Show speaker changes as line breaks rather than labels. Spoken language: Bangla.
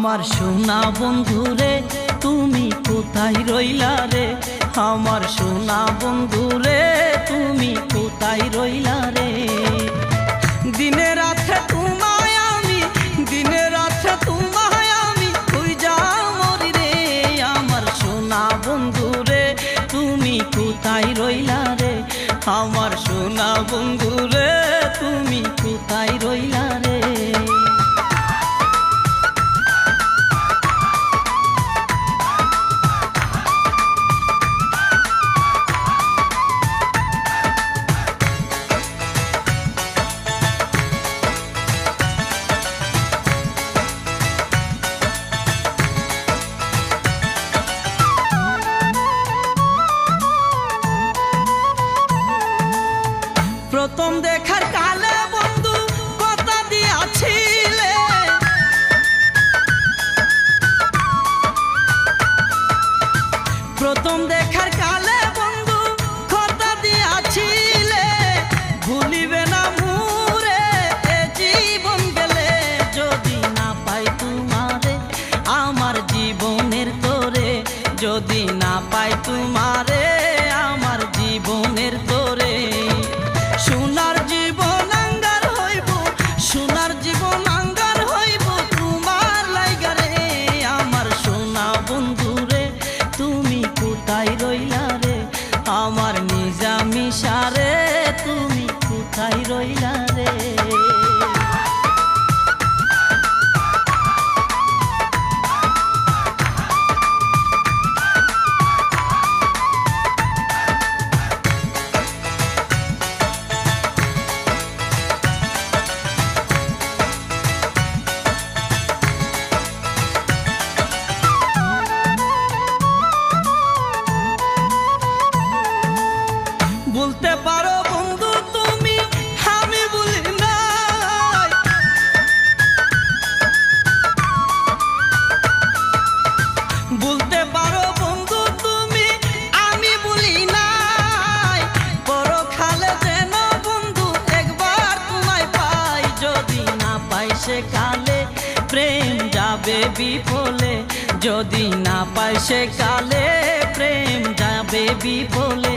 আমার সোনা বন্ধুরে তুমি কোথায় রইলা রে, আমার সোনা বন্ধুরে তুমি কোথায় রইলা রে। দিনে রাতে তোমায় আমি, দিনে রাতে তোমায় আমি খুঁজা মরি রে। আমার সোনা বন্ধুরে তুমি কোথায় রইলা রে, আমার সোনা বন্ধুরে তুমি কোথায় রইলা রে। প্রথম দেখার কালে বন্ধু কথা দিয়াছিলে, প্রথম দেখার কালে বন্ধু কথা দিয়াছিলে, ভুলিবে না মুরে এ জীবন গেলে। যদি না পাই তোমারে আমার জীবনের তোরে, যদি না পাই তোমারে আমার জীবনের তোরে। সোনার জীবন আঙ্গার হইব, সোনার জীবন আঙ্গার হইব তোমার লাইগা রে। আমার সোনা বন্ধুরে তুমি কোথায় রইলা রে, আমার নিজামিশারে তুমি কোথায় রইলা রে। বলতে পারো বন্ধু তুমি আমি বলি নাই, বলতে পারো বন্ধু তুমি আমি বলি নাই। পরকালে যেন বন্ধু একবার তোমায় পাই, যদি না পাই সে কালে প্রেম যাবে বিফলে, যদি না পাই সে কালে প্রেম যাবে বিফলে।